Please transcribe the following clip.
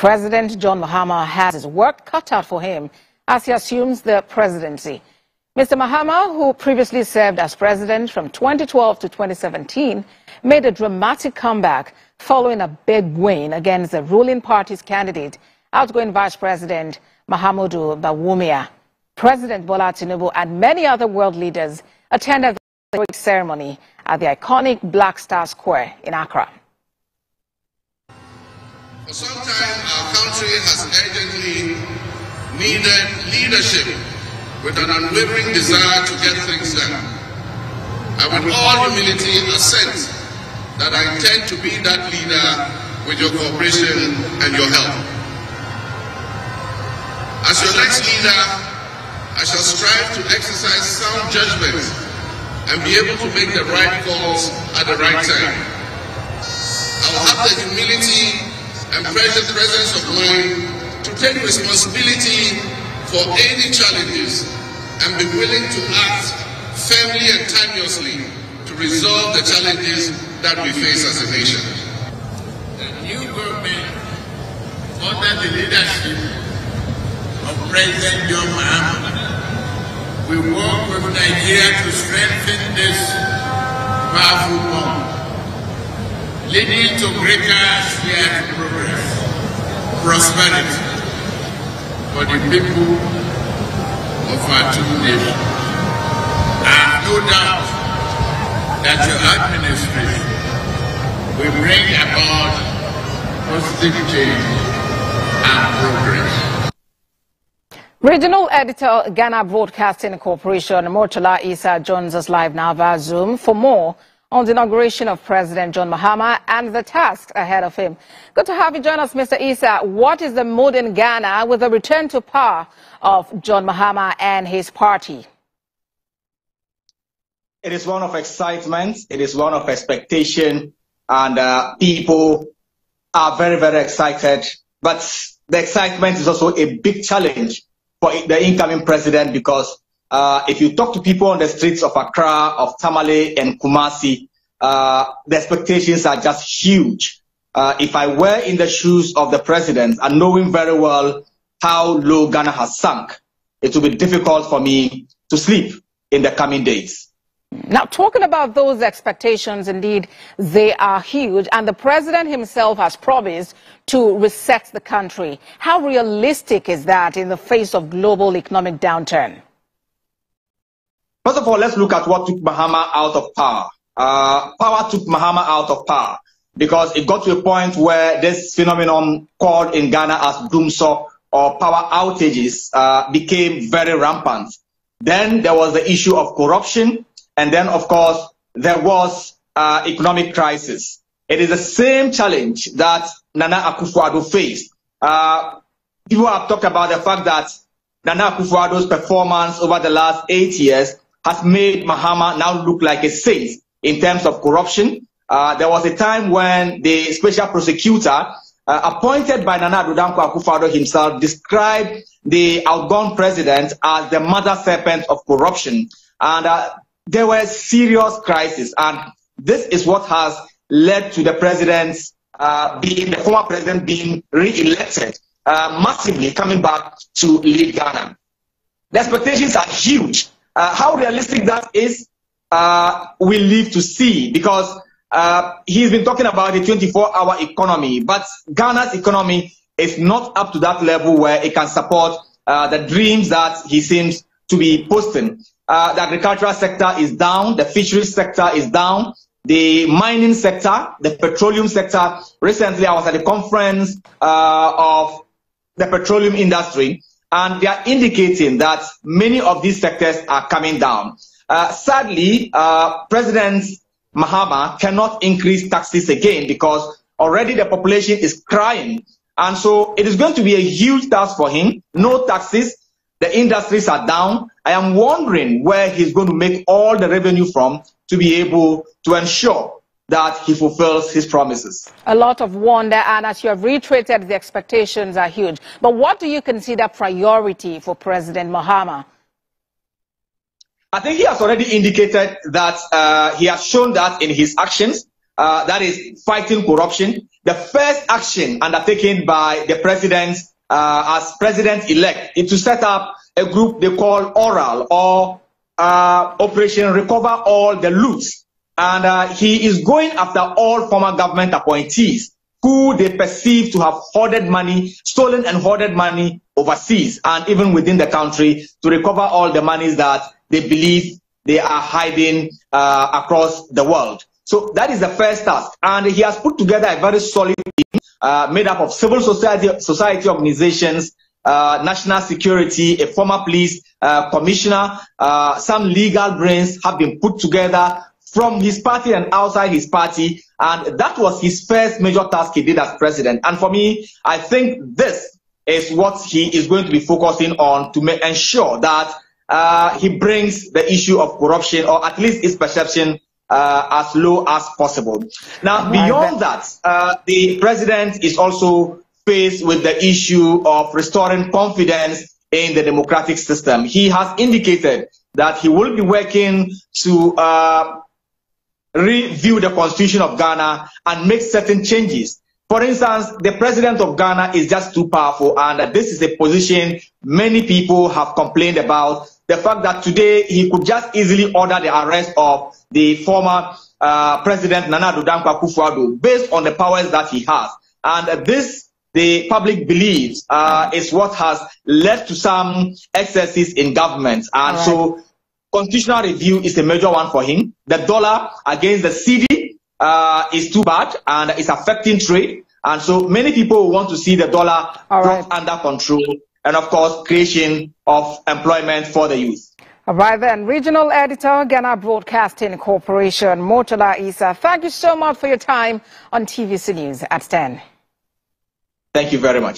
President John Mahama has his work cut out for him as he assumes the presidency. Mr. Mahama, who previously served as president from 2012 to 2017, made a dramatic comeback following a big win against the ruling party's candidate, outgoing Vice President Mahamudu Bawumia. President Bola Tinubu and many other world leaders attended the ceremony at the iconic Black Star Square in Accra. For some time, our country has urgently needed leadership with an unwavering desire to get things done. I with all humility assent that I intend to be that leader with your cooperation and your help. As your next leader, I shall strive to exercise sound judgment and be able to make the right calls at the right time. I will have the humility and presence of mind to take responsibility for any challenges and be willing to act firmly and timelessly to resolve the challenges that we face as a nation. The new government, under the leadership of President John Mahama, will work with Nigeria to strengthen this powerful bond, leading to greater shared progress, prosperity for the people of our two nations. I have no doubt that your administration will bring about positive change and progress. Regional editor, Ghana Broadcasting Corporation, Murtala Isah joins us live now via Zoom for more on the inauguration of President John Mahama and the tasks ahead of him. Good to have you join us, Mr. Isah. What is the mood in Ghana with the return to power of John Mahama and his party? It is one of excitement. It is one of expectation. And people are very, very excited. But the excitement is also a big challenge for the incoming president because if you talk to people on the streets of Accra, of Tamale and Kumasi, the expectations are just huge. If I were in the shoes of the president and knowing very well how low Ghana has sunk, it will be difficult for me to sleep in the coming days. Now, talking about those expectations, indeed, they are huge. And the president himself has promised to reset the country. How realistic is that in the face of global economic downturn? First of all, let's look at what took Mahama out of power. Power took Mahama out of power because it got to a point where this phenomenon called in Ghana as doomsday or power outages became very rampant. Then there was the issue of corruption. And then, of course, there was economic crisis. It is the same challenge that Nana Akufo-Addo faced. People have talked about the fact that Nana Akufo-Addo's performance over the last 8 years has made Mahama now look like a saint in terms of corruption. There was a time when the special prosecutor appointed by Nana Akufo-Addo himself described the outgone president as the mother serpent of corruption. And there were serious crises, and this is what has led to the the former president being re-elected, massively coming back to lead Ghana. The expectations are huge. How realistic that is, we live to see, because he's been talking about a 24-hour economy, but Ghana's economy is not up to that level where it can support the dreams that he seems to be posting. The agricultural sector is down, the fisheries sector is down, the mining sector, the petroleum sector. Recently, I was at a conference of the petroleum industry, and they are indicating that many of these sectors are coming down. Sadly, President Mahama cannot increase taxes again because already the population is crying. And so it is going to be a huge task for him. No taxes. The industries are down. I am wondering where he's going to make all the revenue from to be able to ensure that he fulfills his promises. A lot of wonder, and as you have reiterated, the expectations are huge. But what do you consider priority for President Mahama? I think he has already indicated that he has shown that in his actions, that is fighting corruption, the first action undertaken by the president as president-elect is to set up a group they call Oral, or Operation Recover All the Loot. And he is going after all former government appointees who they perceive to have hoarded money, stolen and hoarded money overseas and even within the country, to recover all the monies that they believe they are hiding across the world. So that is the first task. And he has put together a very solid team made up of civil society organizations, national security, a former police commissioner, some legal brains have been put together from his party and outside his party. And that was his first major task he did as president. And for me, I think this is what he is going to be focusing on to ensure that he brings the issue of corruption, or at least its perception, as low as possible. Now, beyond that, the president is also faced with the issue of restoring confidence in the democratic system. He has indicated that he will be working to review the constitution of Ghana and make certain changes. For instance, the president of Ghana is just too powerful, and this is a position many people have complained about. The fact that today he could just easily order the arrest of the former president Nana Addo Dankwa Akufo-Addo based on the powers that he has. And this, the public believes, is what has led to some excesses in government. And so constitutional review is a major one for him. The dollar against the cedi is too bad and it's affecting trade. And so many people want to see the dollar brought under control, and of course, creation of employment for the youth. All right then, Regional Editor, Ghana Broadcasting Corporation, Murtala Isah, thank you so much for your time on TVC News at 10. Thank you very much.